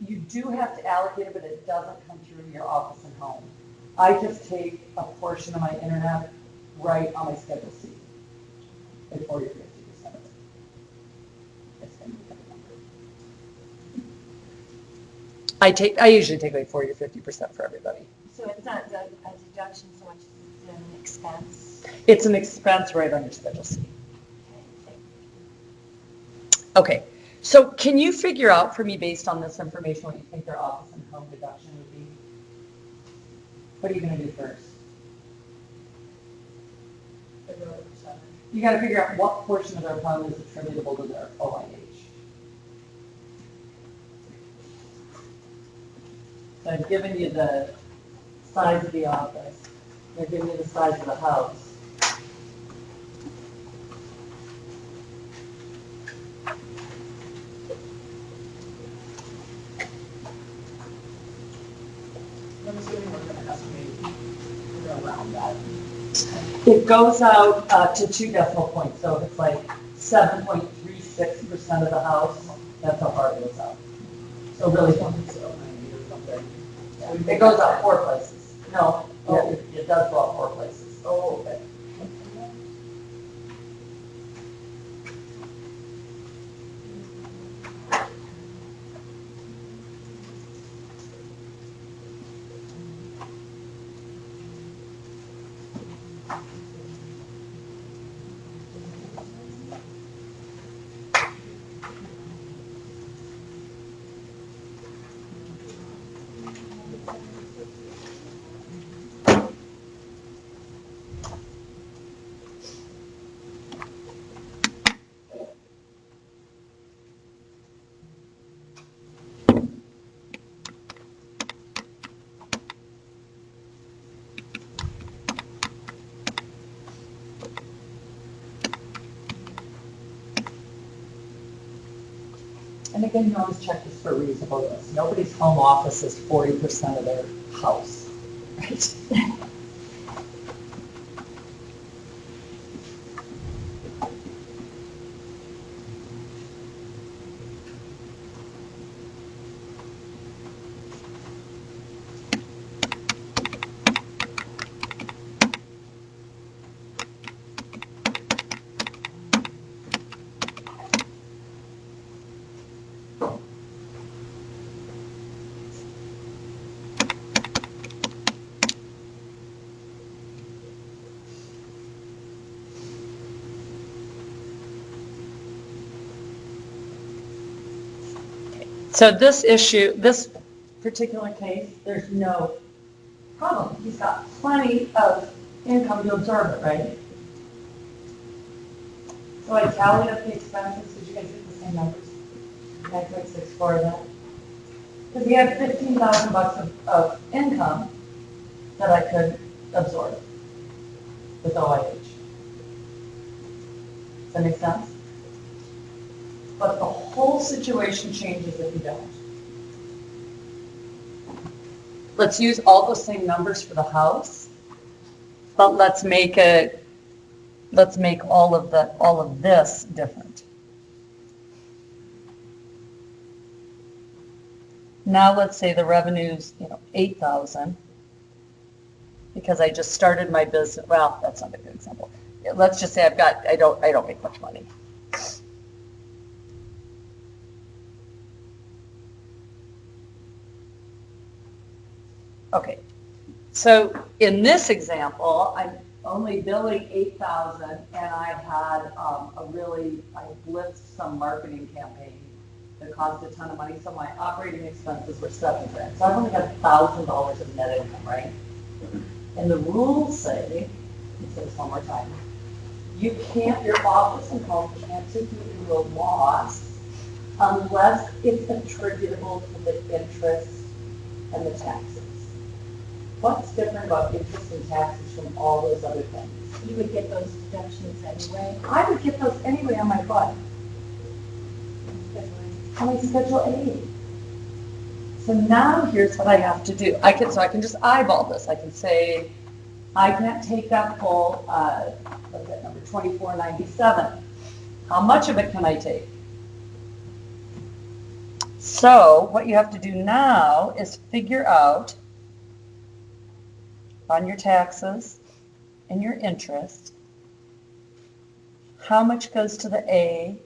You do have to allocate it, but it doesn't come through your office and home. I just take a portion of my internet right on my Schedule C. Like 40 or 50% of it. It's gonna be I usually take like 40 or 50% for everybody. So it's not a deduction so much as an expense? It's an expense right on your Schedule C. Okay, so can you figure out for me, based on this information, what you think their office and home deduction would be? What are you going to do first? Figure out the percentage. You got to figure out what portion of their home is attributable to their OIH. So I've given you the size of the office. I've given you the size of the house. I'm assuming we're gonna estimate around that. It goes out to 2 decimal points, so if it's like 7.36% of the house, that's how far it goes out. So really, So 90 or something. it goes out 4 places. No, it does go out 4 places. Oh, okay. And again, you always check this for reasonableness. Nobody's home office is 40% of their house, right? So this issue, this particular case, there's no problem. He's got plenty of income to absorb it, right? So I tallied up the expenses, did you guys get the same numbers? 9.64 of that? Because he had 15,000 bucks of income that I could absorb with OIH. Does that make sense? But the whole situation changes if you don't. Let's use all those same numbers for the house, but let's make all of this different. Now let's say the revenue's, 8,000, because I just started my business. Well, that's not a good example. Let's just say I don't make much money. Okay, so in this example, I'm only billing 8,000, and I had I blitzed some marketing campaign that cost a ton of money, so my operating expenses were $7,000. So I've only got $1,000 of net income, right? And the rules say, let's say this one more time, your office and home can't take you into a loss unless it's attributable to the interest and the taxes. What's different about interest and taxes from all those other things? You would get those deductions anyway. I would get those anyway on my butt, on my Schedule A. So now here's what I have to do. I can just eyeball this. I can say, I can't take that full, what's that number, 2497. How much of it can I take? So what you have to do now is figure out on your taxes and your interest, how much goes to the A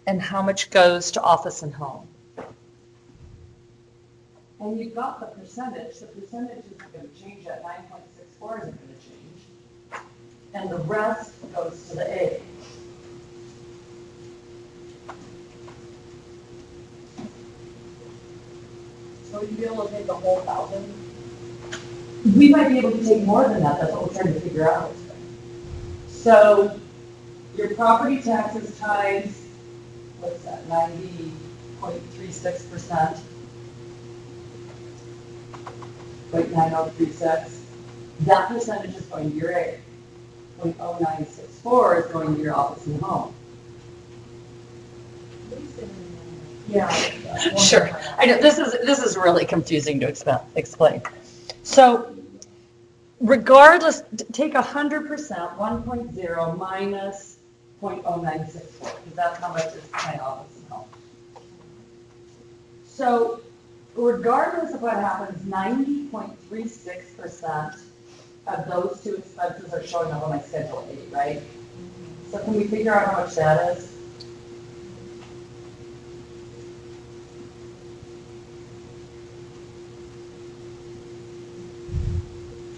and how much goes to office and home. And you've got the percentage. The percentage isn't going to change. That 9.64 isn't going to change. And the rest goes to the A. So would you be able to take the whole 1,000? We might be able to take more than that. That's what we're trying to figure out. So your property taxes times, what's that, 90.36%, 0.9036. That percentage is going to your A. 0.0964 is going to your office and home. Yeah. Sure. I know this is really confusing to explain. So regardless, take 100%, 1.0 minus 0.0964, because that's how much is my office and home. So regardless of what happens, 90.36% of those two expenses are showing up on my Schedule A, right? So can we figure out how much that is?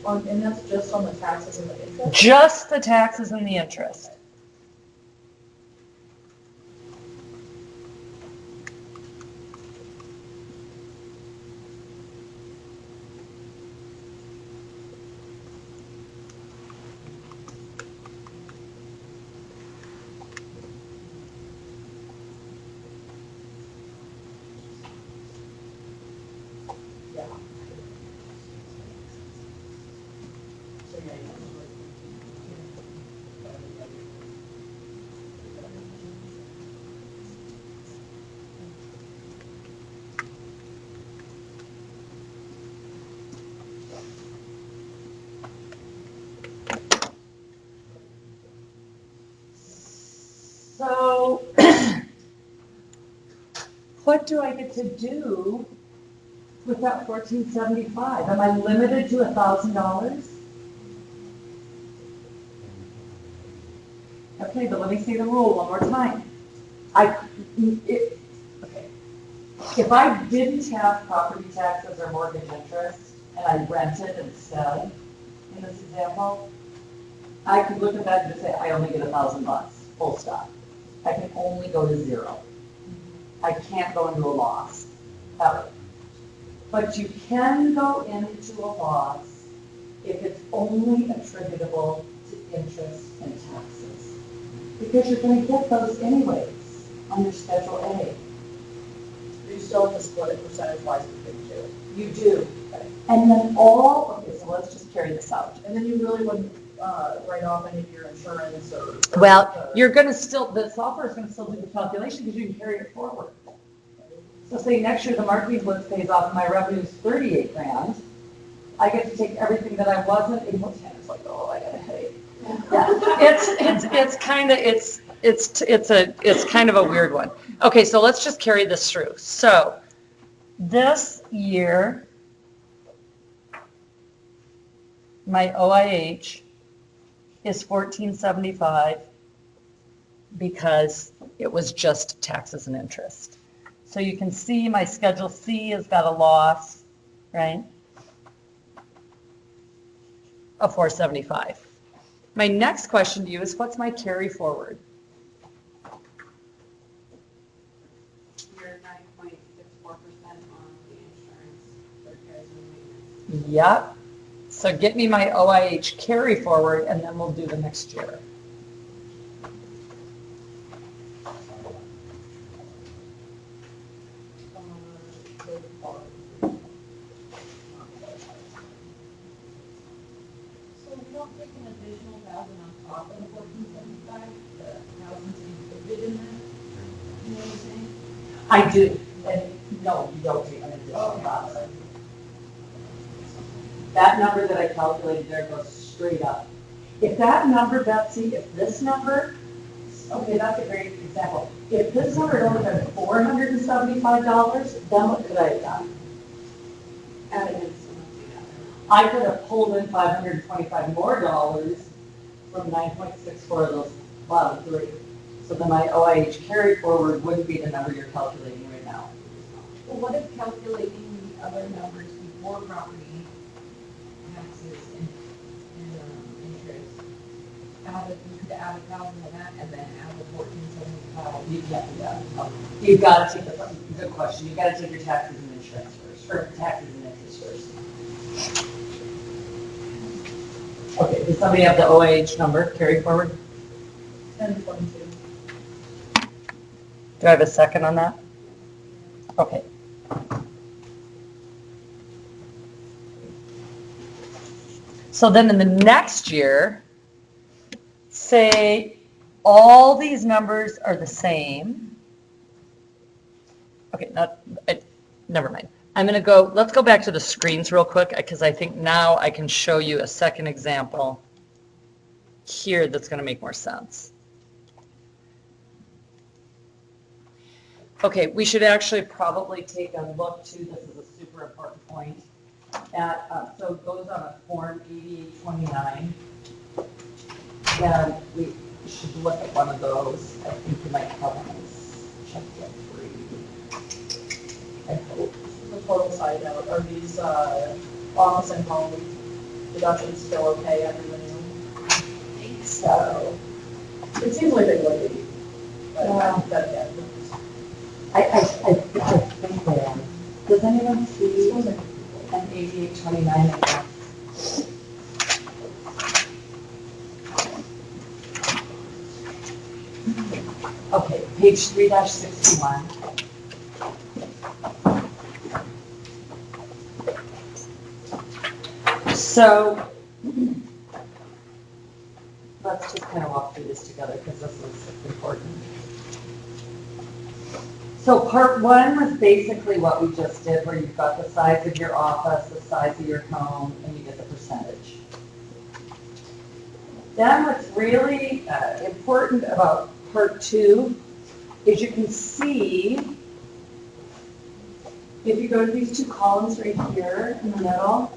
And that's just on the taxes and the interest? Just the taxes and the interest. Yeah. So what do I get to do with that $1,475? Am I limited to $1,000? Okay, but let me say the rule one more time. Okay. If I didn't have property taxes or mortgage interest and I rented instead, in this example, I could look at that and just say, I only get $1,000, full stop. I can only go to zero. I can't go into a loss, ever. But you can go into a loss if it's only attributable to interest and taxes. Because you're gonna get those anyways under Schedule A. You still have to split it percentage-wise between two. You do. And then okay, so let's just carry this out. And then you really wouldn't, write off any of your insurance or. Well, you're gonna still, the software is gonna still do the calculation because you can carry it forward. So say next year the marketing blitz pays off and my revenue is 38 grand. I get to take everything that I wasn't able to, it's like, oh, I got a headache. Yeah, it's kind of a weird one. Okay, so let's just carry this through. So this year, my OIH is $14.75 because it was just taxes and interest. So you can see my Schedule C has got a loss, right, of $4.75. My next question to you is, what's my carry forward? You're 9.64% on the insurance for repairs and maintenance. Yep. So get me my OIH carry forward, and then we'll do the next year. So we don't take an additional 1,000 on top of the 1475, the thousands included in that? You know what I'm saying? I do. And no, you don't take an additional $1,000. That number that I calculated there goes straight up. If that number, Betsy, if this number, okay, that's a great example. If this number had only been $475, then what could I have done? Added in some of the I could have pulled in $525 more from 9.64 of those bottom three. So then my OIH carry forward wouldn't be the number you're calculating right now. Well, what if calculating the other numbers before property taxes and interest? You could add 1,000 to that and then add the 1475. You've got to take good question. You've got to take your taxes and insurance first, or taxes and interest first. Okay, does somebody have the OIH number carry forward? 1022. Do I have a second on that? Okay. So then in the next year, say all these numbers are the same. Okay, never mind. Let's go back to the screens real quick because I think now I can show you a second example here that's going to make more sense. Okay, we should actually probably take a look too, this is a super important point, so it goes on a Form 8829, and we should look at one of those. I think you might have one. Check that free. I hope. The total side note, are these, office and home deductions still okay under the new? So, it seems like they would be, but yeah. I think they are. Does anyone see an 8829 again? Okay, page 3-61. So let's just kind of walk through this together because this is important. So part one was basically what we just did, where you've got the size of your office, the size of your home, and you get the percentage. Then what's really important about part two is you can see, if you go to these two columns right here in the middle,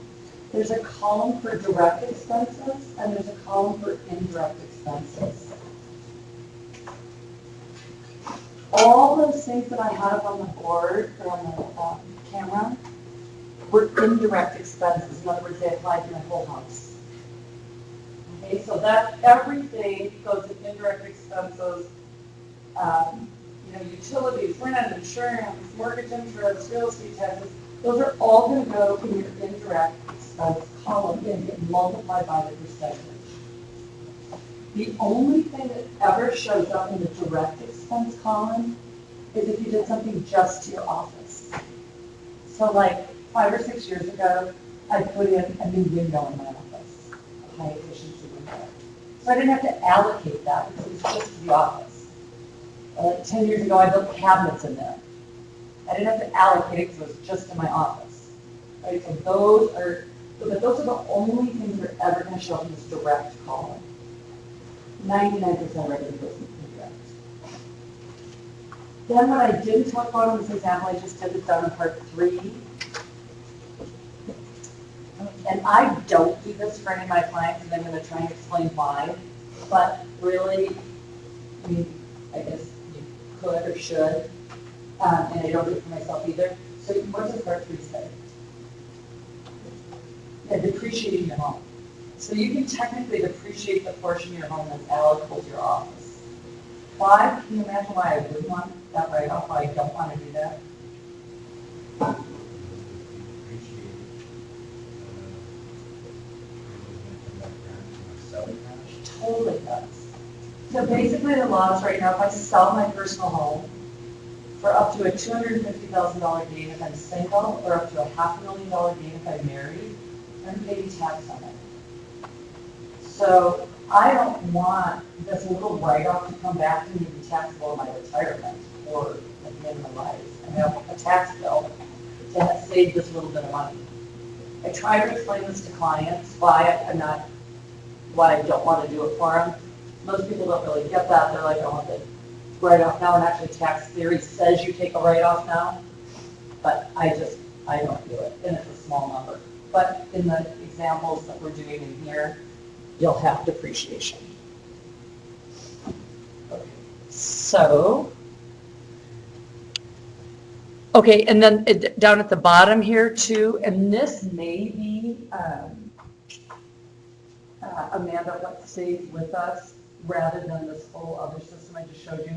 there's a column for direct expenses and there's a column for indirect expenses. All those things that I had up on the board or on the camera were indirect expenses. In other words, they applied to my whole house. Okay, so that everything goes in indirect expenses. utilities, rent, insurance, mortgage interest, real estate taxes, those are all gonna go in your indirect expense column and get multiplied by the percentage. The only thing that ever shows up in the direct expense column is if you did something just to your office. So like 5 or 6 years ago, I put in a new window in my office, a high efficiency window. So I didn't have to allocate that because it was just to the office. 10 years ago, I built cabinets in there. I didn't have to allocate it because it was just in my office. Right? So those are the only things that are ever going to show up in this direct column. 99% of everything goes in indirect. Then what I didn't talk about in this example, I just did it down in part 3. And I don't do this for any of my clients, and I'm going to try and explain why. But really, I mean, I guess you could or should, and I don't do it for myself either. So what does part 3 say? Yeah, depreciating your home. So you can technically depreciate the portion of your home that's allocable to your office. Why? Can you imagine why I would want that write-off, why I don't want to do that? Totally does. So basically the laws right now, if I sell my personal home for up to a $250,000 gain if I'm single, or up to a $500,000 gain if I'm married, I'm paying tax on it. So I don't want this little write-off to come back to me and be taxable in my retirement or at the end of my life. I have a tax bill to have saved this little bit of money. I try to explain this to clients why I don't want to do it for them. Most people don't really get that. They're like, I want the write-off now, and actually tax theory says you take a write-off now, but I don't do it, and it's a small number. But in the examples that we're doing in here, you'll have depreciation. Okay. So, okay, and then down at the bottom here too, and this may be, Amanda, what stays with us rather than this whole other system I just showed you,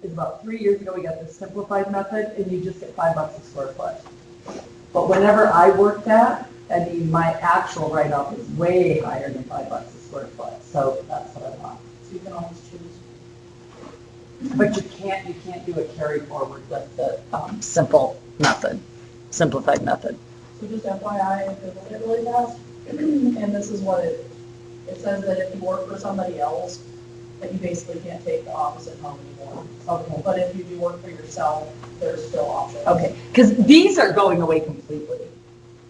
is about 3 years ago we got this simplified method and you just get $5 a square foot. But whenever I worked that, I mean, my actual write-off is way higher than $5 a square foot. So that's what I want. So you can always choose. But you can't do a carry forward with the simplified method. So just FYI, if you look at it really fast, and this is what it says that if you work for somebody else, that you basically can't take the office at home anymore. Okay. But if you do work for yourself, there's still options. Okay, because these are going away completely.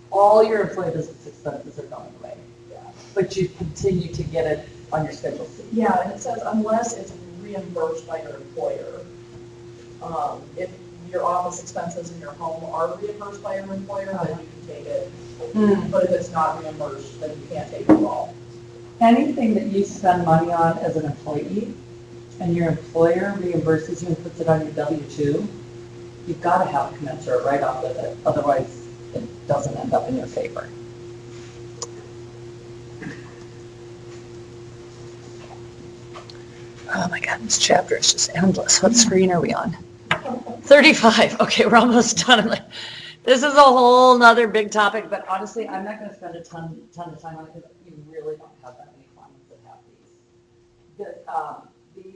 All your employee business expenses are going away. Yeah. But you continue to get it on your Schedule C. Yeah, and it says unless it's reimbursed by your employer. If your office expenses in your home are reimbursed by your employer, then you can take it. But if it's not reimbursed, then you can't take it at all. Anything that you spend money on as an employee and your employer reimburses you and puts it on your W-2, you've got to have a commensurate write-off with it. Otherwise, it doesn't end up in your favor. Oh my God, this chapter is just endless. What screen are we on? 35. Okay, we're almost done. I'm like, this is a whole nother big topic, but honestly, I'm not going to spend a ton of time on it because you really don't have that many clients that have these.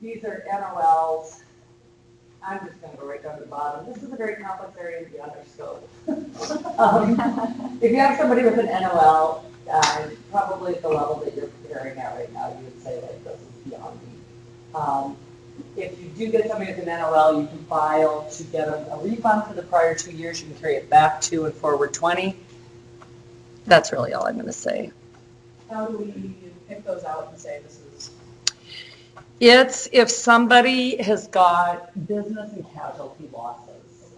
These are NOLs. I'm just going to go right down to the bottom. This is a very complex area beyond our scope. If you have somebody with an NOL, probably at the level that you're preparing at right now, you would say like this is beyond me. If you do get somebody with an NOL, you can file to get a refund for the prior 2 years. You can carry it back 2 and forward 20. That's really all I'm going to say. How do we pick those out and say this is? It's if somebody has got business and casualty losses.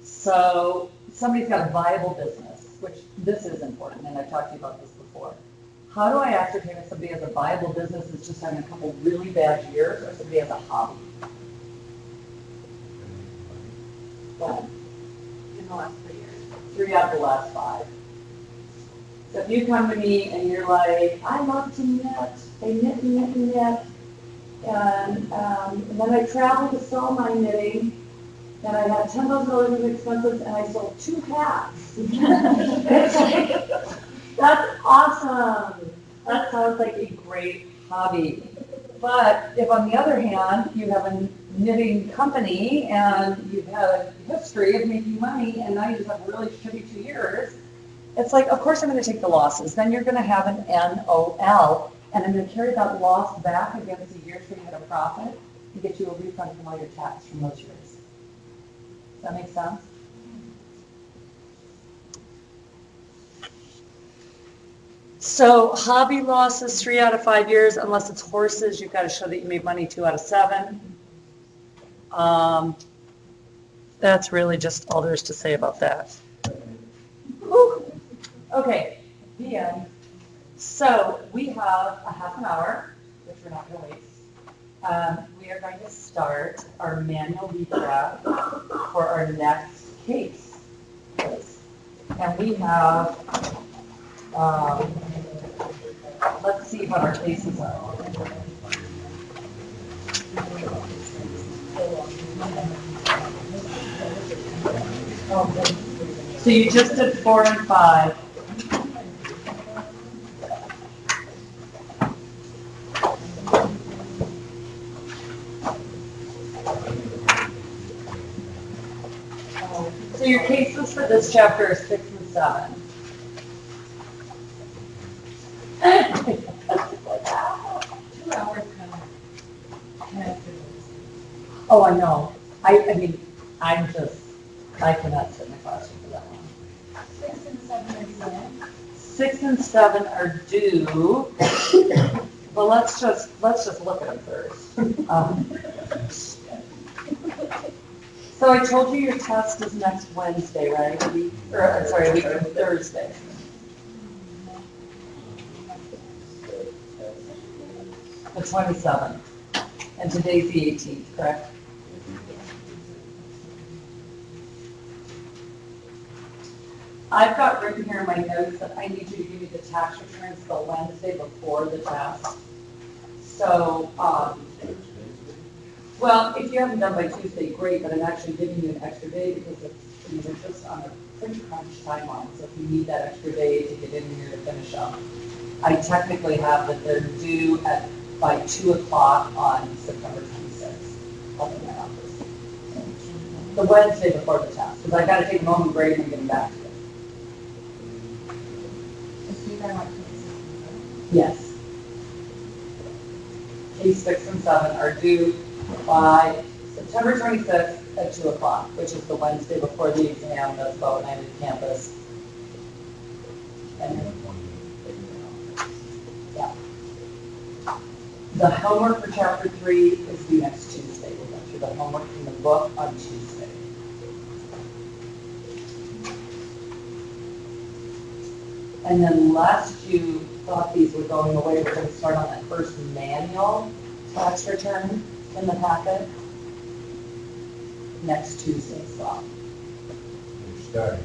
So somebody's got a viable business, which this is important, and I've talked to you about this before. How do I ascertain if somebody has a viable business that's just having a couple really bad years, or somebody has a hobby? When? In the last 3 years. 3 out of the last 5. So if you come to me and you're like, I love to knit, they knit, And then I traveled to sell my knitting, and I had $10,000 in expenses, and I sold 2 hats. It's like, that's awesome. That sounds like a great hobby. But if on the other hand, you have a knitting company and you've had a history of making money and now you just have really shitty 2 years, it's like, of course I'm going to take the losses. Then you're going to have an NOL, and I'm going to carry that loss back against the years where you had a profit and get you a refund from all your tax from those years. Does that make sense? So hobby losses 3 out of 5 years, unless it's horses, you've got to show that you made money 2 out of 7. That's really just all there is to say about that. Whew. Okay, the end. So we have a half an hour, which we're not going to waste. We are going to start our manual recap for our next case. And we have, let's see what our cases are. So you just did 4 and 5. So your cases for this chapter are 6 and 7. 2 hours kind of. Oh, I know. I mean, I cannot sit in the classroom for that long. 6 and 7 are due. 6 and 7 are due. Well, let's just look at them first. So I told you your test is next Wednesday, right? A week from Thursday. The 27th. And today's the 18th, correct? I've got written here in my notes that I need you to give me the tax returns the Wednesday before the test. So, well, if you haven't done by Tuesday, great, but I'm actually giving you an extra day because we're just on a pretty crunch timeline. So if you need that extra day to get in here to finish up, I technically have that they're due by 2 o'clock on September 26th. Up in my office. The Wednesday before the test, because I got to take a moment break and get them back to you. Yes. Case 6 and 7 are due by September 26th at 2 o'clock, which is the Wednesday before the exam. That's about when I'm at campus. And yeah. The homework for chapter 3 is due next Tuesday. We'll go through the homework from the book on Tuesday. And then last you thought these were going away, we're going to start on that first manual tax return in the packet next Tuesday as well. We're starting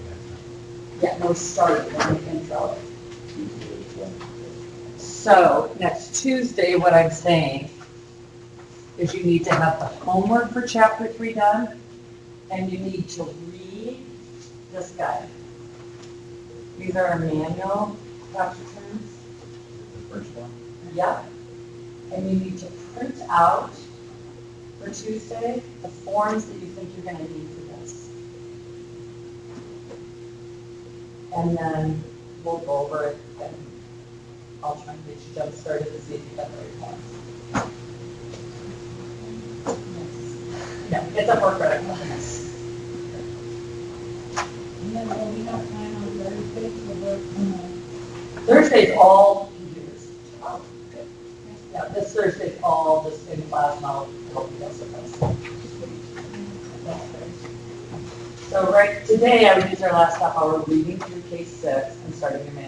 Yeah, no, we're starting in the intro. So next Tuesday, what I'm saying is you need to have the homework for chapter 3 done, and you need to read this guide. These are our manual tax returns. The first one? Yep. And you need to print out for Tuesday the forms that you think you're going to need for this. And then we'll go over it and I'll try and get you jump started to see if you got the right forms. Yeah, it's a work credit. And then will we have time on Thursday to work on Thursday's all computers. Yeah, this Thursday's all just in class, and I'll help you guys with this. So right today, I would use our last half hour reading through case 6 and starting your manual.